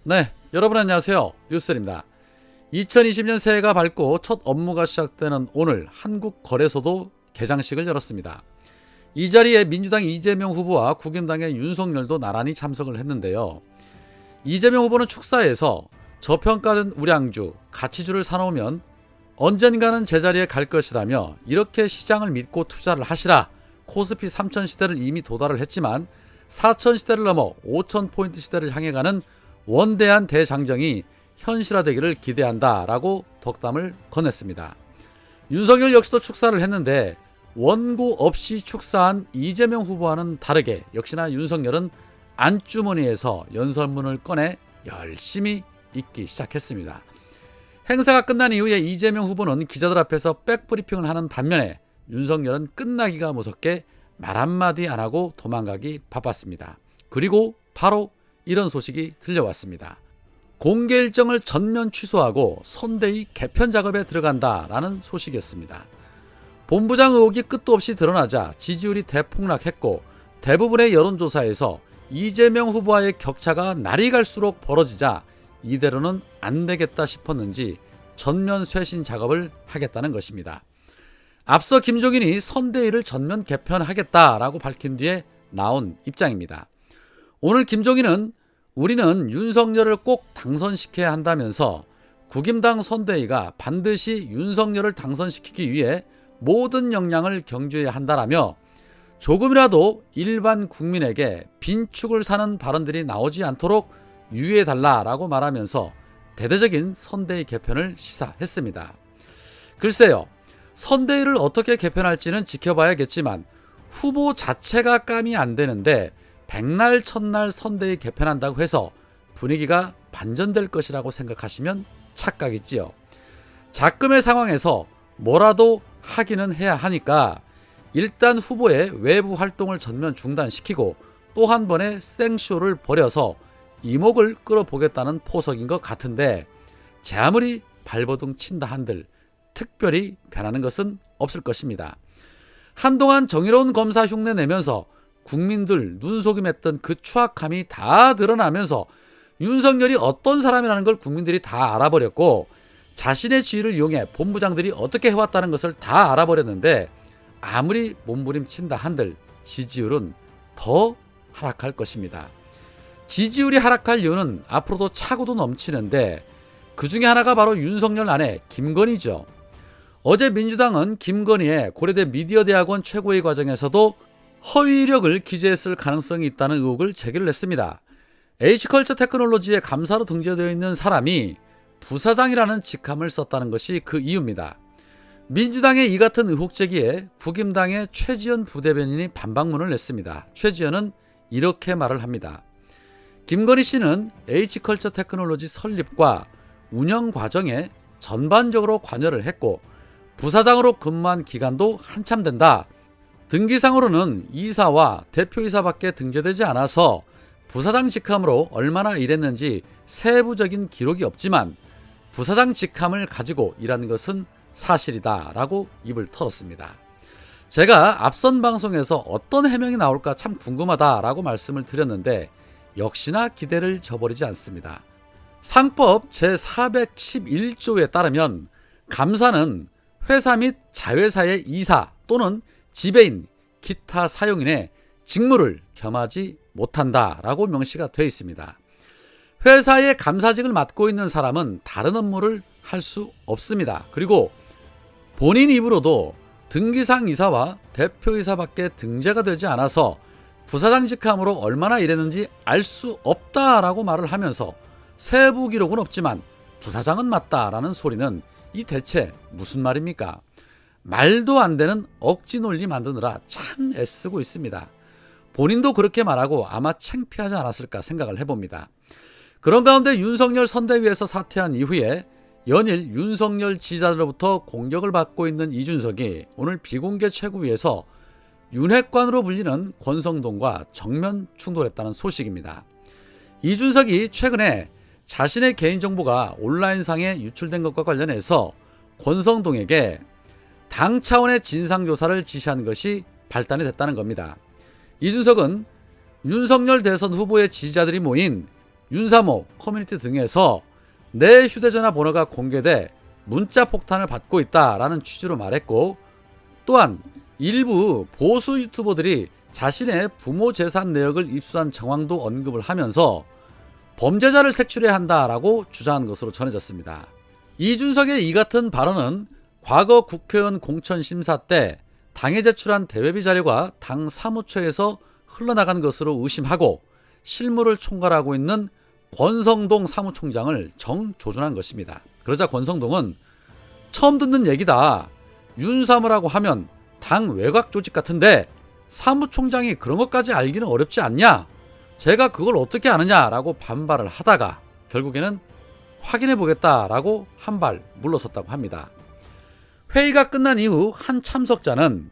네, 여러분 안녕하세요. 뉴스입니다. 2020년 새해가 밝고 첫 업무가 시작되는 오늘 한국거래소도 개장식을 열었습니다. 이 자리에 민주당 이재명 후보와 국힘당의 윤석열도 나란히 참석을 했는데요. 이재명 후보는 축사에서 저평가된 우량주, 가치주를 사놓으면 언젠가는 제자리에 갈 것이라며 이렇게 시장을 믿고 투자를 하시라. 코스피 3000 시대를 이미 도달을 했지만 4000 시대를 넘어 5000포인트 시대를 향해 가는 원대한 대장정이 현실화되기를 기대한다라고 덕담을 건넸습니다. 윤석열 역시도 축사를 했는데 원고 없이 축사한 이재명 후보와는 다르게 역시나 윤석열은 안주머니에서 연설문을 꺼내 열심히 읽기 시작했습니다. 행사가 끝난 이후에 이재명 후보는 기자들 앞에서 백브리핑을 하는 반면에 윤석열은 끝나기가 무섭게 말 한마디 안 하고 도망가기 바빴습니다. 그리고 바로 이런 소식이 들려왔습니다. 공개 일정을 전면 취소하고 선대위 개편 작업에 들어간다라는 소식이었습니다. 본부장 의혹이 끝도 없이 드러나자 지지율이 대폭락했고 대부분의 여론조사에서 이재명 후보와의 격차가 날이 갈수록 벌어지자 이대로는 안 되겠다 싶었는지 전면 쇄신 작업을 하겠다는 것입니다. 앞서 김종인이 선대위를 전면 개편하겠다라고 밝힌 뒤에 나온 입장입니다. 오늘 김종인은 우리는 윤석열을 꼭 당선시켜야 한다면서 국힘당 선대위가 반드시 윤석열을 당선시키기 위해 모든 역량을 경주해야 한다라며 조금이라도 일반 국민에게 빈축을 사는 발언들이 나오지 않도록 유의해달라라고 말하면서 대대적인 선대위 개편을 시사했습니다. 글쎄요, 선대위를 어떻게 개편할지는 지켜봐야겠지만 후보 자체가 감이 안 되는데 백날 첫날 선대위 개편한다고 해서 분위기가 반전될 것이라고 생각하시면 착각이지요. 작금의 상황에서 뭐라도 하기는 해야 하니까 일단 후보의 외부 활동을 전면 중단시키고 또 한 번의 생쇼를 벌여서 이목을 끌어보겠다는 포석인 것 같은데 제 아무리 발버둥 친다 한들 특별히 변하는 것은 없을 것입니다. 한동안 정의로운 검사 흉내 내면서 국민들 눈속임했던 그 추악함이 다 드러나면서 윤석열이 어떤 사람이라는 걸 국민들이 다 알아버렸고 자신의 지위를 이용해 본부장들이 어떻게 해왔다는 것을 다 알아버렸는데 아무리 몸부림친다 한들 지지율은 더 하락할 것입니다. 지지율이 하락할 이유는 앞으로도 차고도 넘치는데 그 중에 하나가 바로 윤석열 아내 김건희죠. 어제 민주당은 김건희의 고려대 미디어대학원 최고위 과정에서도 허위 이력을 기재했을 가능성이 있다는 의혹을 제기를 했습니다. H컬처 테크놀로지의 감사로 등재되어 있는 사람이 부사장이라는 직함을 썼다는 것이 그 이유입니다. 민주당의 이 같은 의혹 제기에 국힘당의 최지연 부대변인이 반박문을 냈습니다. 최지연은 이렇게 말을 합니다. 김건희 씨는 H컬처 테크놀로지 설립과 운영 과정에 전반적으로 관여를 했고 부사장으로 근무한 기간도 한참 된다. 등기상으로는 이사와 대표이사밖에 등재되지 않아서 부사장 직함으로 얼마나 일했는지 세부적인 기록이 없지만 부사장 직함을 가지고 일하는 것은 사실이다 라고 입을 털었습니다. 제가 앞선 방송에서 어떤 해명이 나올까 참 궁금하다라고 말씀을 드렸는데 역시나 기대를 저버리지 않습니다. 상법 제411조에 따르면 감사는 회사 및 자회사의 이사 또는 지배인, 기타 사용인의 직무를 겸하지 못한다라고 명시가 되어 있습니다. 회사의 감사직을 맡고 있는 사람은 다른 업무를 할 수 없습니다. 그리고 본인 입으로도 등기상 이사와 대표이사밖에 등재가 되지 않아서 부사장 직함으로 얼마나 일했는지 알 수 없다라고 말을 하면서 세부 기록은 없지만 부사장은 맞다라는 소리는 이 대체 무슨 말입니까? 말도 안 되는 억지 논리 만드느라 참 애쓰고 있습니다. 본인도 그렇게 말하고 아마 창피하지 않았을까 생각을 해봅니다. 그런 가운데 윤석열 선대위에서 사퇴한 이후에 연일 윤석열 지지자들로부터 공격을 받고 있는 이준석이 오늘 비공개 최고위에서 윤핵관으로 불리는 권성동과 정면 충돌했다는 소식입니다. 이준석이 최근에 자신의 개인정보가 온라인상에 유출된 것과 관련해서 권성동에게 당 차원의 진상조사를 지시한 것이 발단이 됐다는 겁니다. 이준석은 윤석열 대선 후보의 지지자들이 모인 윤사모 커뮤니티 등에서 내 휴대전화 번호가 공개돼 문자 폭탄을 받고 있다라는 취지로 말했고, 또한 일부 보수 유튜버들이 자신의 부모 재산 내역을 입수한 정황도 언급을 하면서 범죄자를 색출해야 한다라고 주장한 것으로 전해졌습니다. 이준석의 이 같은 발언은 과거 국회의원 공천 심사 때 당에 제출한 대외비 자료가 당 사무처에서 흘러나간 것으로 의심하고 실무를 총괄하고 있는 권성동 사무총장을 정조준한 것입니다. 그러자 권성동은 처음 듣는 얘기다. 윤사무라고 하면 당 외곽 조직 같은데 사무총장이 그런 것까지 알기는 어렵지 않냐? 제가 그걸 어떻게 아느냐라고 반발을 하다가 결국에는 확인해 보겠다라고 한 발 물러섰다고 합니다. 회의가 끝난 이후 한 참석자는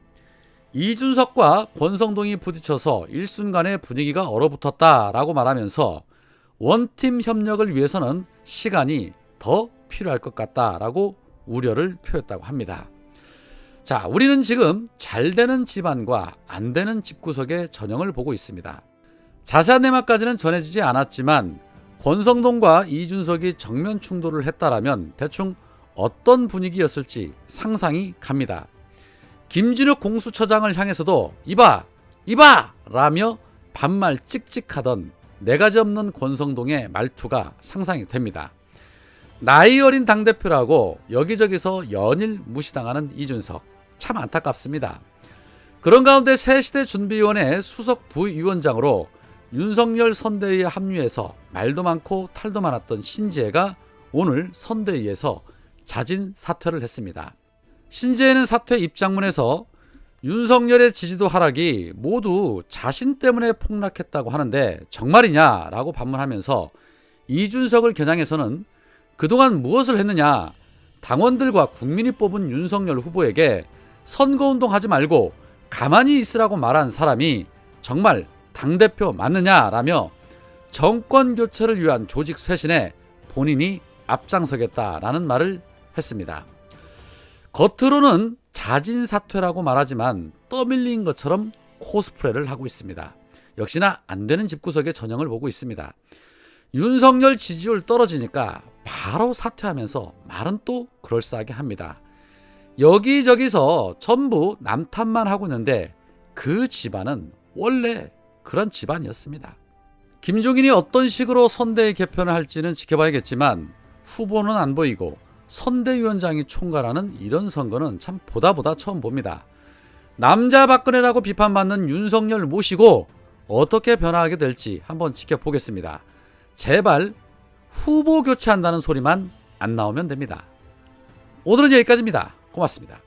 이준석과 권성동이 부딪혀서 일순간에 분위기가 얼어붙었다라고 말하면서 원팀 협력을 위해서는 시간이 더 필요할 것 같다라고 우려를 표했다고 합니다. 자, 우리는 지금 잘 되는 집안과 안 되는 집구석의 전형을 보고 있습니다. 자세한 내막까지는 전해지지 않았지만 권성동과 이준석이 정면 충돌을 했다라면 대충 어떤 분위기였을지 상상이 갑니다. 김진욱 공수처장을 향해서도 이봐 라며 반말 찍찍하던 네가지 없는 권성동의 말투가 상상이 됩니다. 나이 어린 당대표라고 여기저기서 연일 무시당하는 이준석, 참 안타깝습니다. 그런 가운데 새시대 준비위원회 수석 부위원장으로 윤석열 선대위에 합류해서 말도 많고 탈도 많았던 신지혜가 오늘 선대위에서 자진 사퇴를 했습니다. 신지혜는 사퇴 입장문에서 윤석열의 지지도 하락이 모두 자신 때문에 폭락했다고 하는데 정말이냐라고 반문하면서 이준석을 겨냥해서는 그동안 무엇을 했느냐, 당원들과 국민이 뽑은 윤석열 후보에게 선거운동 하지 말고 가만히 있으라고 말한 사람이 정말 당대표 맞느냐라며 정권 교체를 위한 조직 쇄신에 본인이 앞장서겠다라는 말을 했습니다. 겉으로는 자진 사퇴라고 말하지만 떠밀린 것처럼 코스프레를 하고 있습니다. 역시나 안 되는 집구석의 전형을 보고 있습니다. 윤석열 지지율 떨어지니까 바로 사퇴하면서 말은 또 그럴싸하게 합니다. 여기저기서 전부 남 탓만 하고 있는데 그 집안은 원래 그런 집안이었습니다. 김종인이 어떤 식으로 선대위 개편을 할지는 지켜봐야겠지만 후보는 안 보이고 선대위원장이 총괄하는 이런 선거는 참 보다 처음 봅니다. 남자 박근혜라고 비판받는 윤석열 모시고 어떻게 변화하게 될지 한번 지켜보겠습니다. 제발 후보 교체한다는 소리만 안 나오면 됩니다. 오늘은 여기까지입니다. 고맙습니다.